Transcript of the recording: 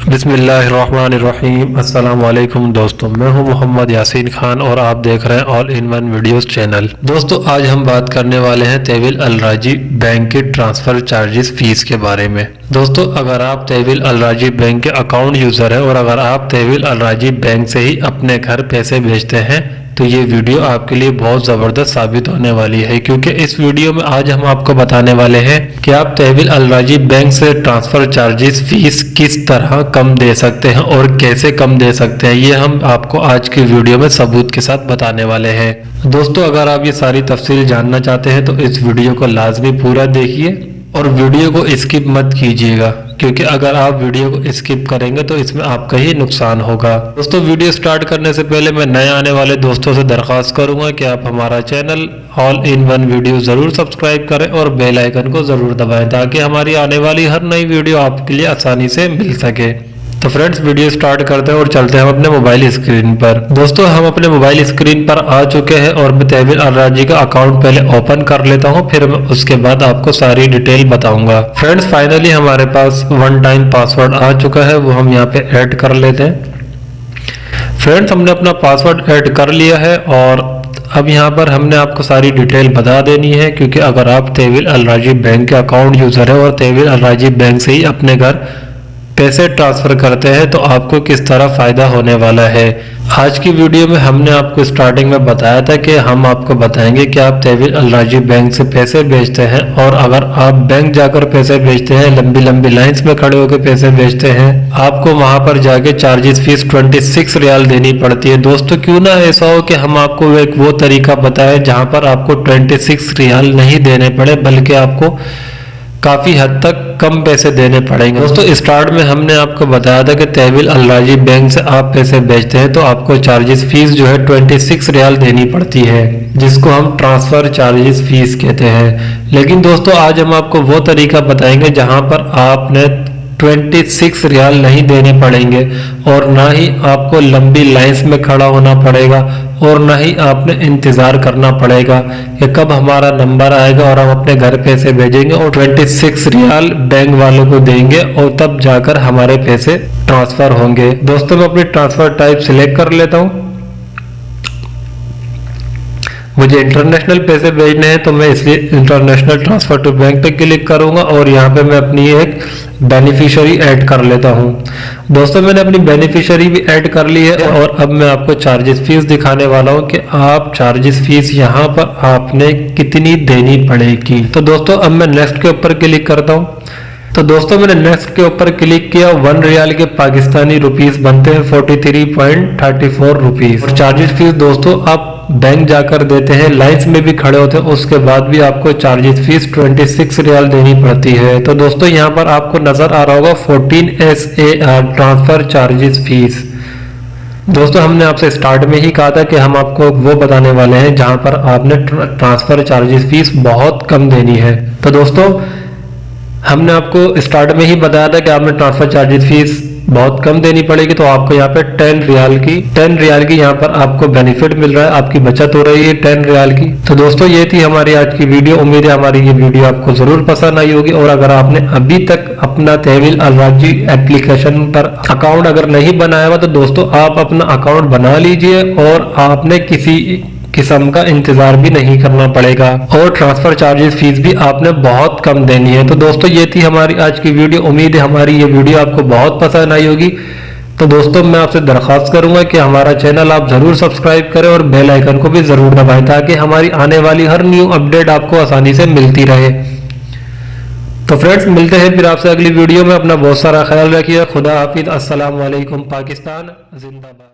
बिस्मिल्लाहिर्रहमानिर्रहीम। अस्सलाम वालेकुम दोस्तों, मैं हूं मोहम्मद यासीन खान और आप देख रहे हैं all in one videos channel. दोस्तों आज हम बात करने वाले हैं तहवील अलराजी बैंक के ट्रांसफ़र चार्जेस फीस के बारे में। दोस्तों अगर आप तहवील अलराजी बैंक के अकाउंट यूज़र हैं और अगर आप तहवील अलराजी बैंक से ही अपने घर पैसे भेजते हैं तो ये वीडियो आपके लिए बहुत ज़बरदस्त साबित होने वाली है, क्योंकि इस वीडियो में आज हम आपको बताने वाले हैं कि आप तहवील अलराजी बैंक से ट्रांसफ़र चार्जेस फीस किस तरह कम दे सकते हैं और कैसे कम दे सकते हैं। ये हम आपको आज की वीडियो में सबूत के साथ बताने वाले हैं। दोस्तों अगर आप ये सारी तफसील जानना चाहते हैं तो इस वीडियो को लाजमी पूरा देखिए और वीडियो को स्किप मत कीजिएगा, क्योंकि अगर आप वीडियो को स्किप करेंगे तो इसमें आपका ही नुकसान होगा। दोस्तों वीडियो स्टार्ट करने से पहले मैं नए आने वाले दोस्तों से दरख्वास्त करूंगा कि आप हमारा channel all in one video ज़रूर सब्सक्राइब करें और बेल आइकन को ज़रूर दबाएं ताकि हमारी आने वाली हर नई वीडियो आपके लिए आसानी से मिल सके। तो फ्रेंड्स वीडियो स्टार्ट करते हैं और चलते हैं हम अपने मोबाइल स्क्रीन पर। दोस्तों हम अपने मोबाइल स्क्रीन पर आ चुके हैं और मैं तहवील अलराजी का अकाउंट पहले ओपन कर लेता हूं, फिर मैं उसके बाद आपको सारी डिटेल बताऊंगा। फ्रेंड्स फाइनली हमारे पास वन टाइम पासवर्ड आ चुका है, वो हम यहाँ पे ऐड कर लेते हैं। फ्रेंड्स हमने अपना पासवर्ड ऐड कर लिया है और अब यहाँ पर हमने आपको सारी डिटेल बता देनी है, क्योंकि अगर आप तहवील अलराजी बैंक के अकाउंट यूज़र है और तहवील अलराजी बैंक से ही अपने घर पैसे ट्रांसफ़र करते हैं तो आपको किस तरह फ़ायदा होने वाला है। आज की वीडियो में हमने आपको स्टार्टिंग में बताया था कि हम आपको बताएंगे कि आप तहवील अलराजी बैंक से पैसे भेजते हैं और अगर आप बैंक जाकर पैसे भेजते हैं, लंबी लंबी लाइंस में खड़े होकर पैसे भेजते हैं, आपको वहां पर जाके चार्जेस फीस 26 रियाल देनी पड़ती है। दोस्तों क्यों ना ऐसा हो कि हम आपको एक वो तरीका बताएं जहां पर आपको 26 रियाल नहीं देने पड़े, बल्कि आपको काफ़ी हद तक कम पैसे देने पड़ेंगे। दोस्तों स्टार्ट में हमने आपको बताया था कि तहवील अलराजी बैंक से आप पैसे भेजते हैं तो आपको चार्जेस फीस जो है 26 रियाल देनी पड़ती है, जिसको हम ट्रांसफ़र चार्जेस फीस कहते हैं। लेकिन दोस्तों आज हम आपको वो तरीका बताएंगे जहां पर आपने 26 रियाल नहीं देने पड़ेंगे और ना ही आपको लंबी लाइंस में खड़ा होना पड़ेगा और ना ही आपने इंतज़ार करना पड़ेगा कि कब हमारा नंबर आएगा और हम अपने घर पैसे भेजेंगे और 26 रियाल बैंक वालों को देंगे और तब जाकर हमारे पैसे ट्रांसफ़र होंगे। दोस्तों मैं अपनी ट्रांसफ़र टाइप सिलेक्ट कर लेता हूँ। मुझे इंटरनेशनल पैसे भेजने हैं तो मैं इसलिए इंटरनेशनल ट्रांसफ़र टू बैंक पे क्लिक करूंगा और यहाँ पे मैं अपनी एक बेनिफिशियरी ऐड कर लेता हूँ। दोस्तों मैंने अपनी बेनिफिशियरी भी ऐड कर ली है और अब मैं आपको चार्जेस फीस दिखाने वाला हूँ कि आप चार्जेस फीस यहाँ पर आपने कितनी देनी पड़ेगी। तो दोस्तों अब मैं नेक्स्ट के ऊपर क्लिक करता हूँ। तो दोस्तों मैंने नेक्स्ट के ऊपर क्लिक किया। 1 रियाल के पाकिस्तानी रुपीस बनते हैं 43.34 रुपीस और चार्जेस फीस दोस्तों आप बैंक जाकर देते हैं, लाइंस में भी खड़े होते हैं, उसके बाद भी आपको चार्जेस फीस 26 रियाल देनी पड़ती है। तो दोस्तों यहाँ पर आपको नजर आ रहा होगा 14 SAR ट्रांसफर चार्जेस फीस। दोस्तों हमने आपसे स्टार्ट में ही कहा था कि हम आपको वो बताने वाले हैं जहां पर आपने ट्रांसफर चार्जेस फीस बहुत कम देनी है। तो दोस्तों हमने आपको स्टार्ट में ही बताया था कि आपने ट्रांसफर चार्जेस फीस बहुत कम देनी पड़ेगी, तो आपको यहाँ पे 10 रियाल की यहाँ पर आपको बेनिफिट मिल रहा है, आपकी बचत हो रही है 10 रियाल की। तो दोस्तों ये थी हमारी आज की वीडियो। उम्मीद है हमारी ये वीडियो आपको जरूर पसंद आई होगी और अगर आपने अभी तक अपना तहवील अलराजी एप्लीकेशन पर अकाउंट अगर नहीं बनाया हुआ तो दोस्तों आप अपना अकाउंट बना लीजिए और आपने किसी किस्म का इंतजार भी नहीं करना पड़ेगा और ट्रांसफर चार्जेस फीस भी आपने बहुत कम देनी है। तो दोस्तों ये थी हमारी आज की वीडियो। उम्मीद है हमारी ये वीडियो आपको बहुत पसंद आई होगी। तो दोस्तों मैं आपसे दरख्वास्त करूंगा कि हमारा चैनल आप जरूर सब्सक्राइब करें और बेल आइकन को भी जरूर दबाएं ताकि हमारी आने वाली हर न्यू अपडेट आपको आसानी से मिलती रहे। तो फ्रेंड्स मिलते हैं फिर आपसे अगली वीडियो में। अपना बहुत सारा ख्याल रखिए। खुदा हाफिज। अस्सलाम वालेकुम। पाकिस्तान जिंदाबाद।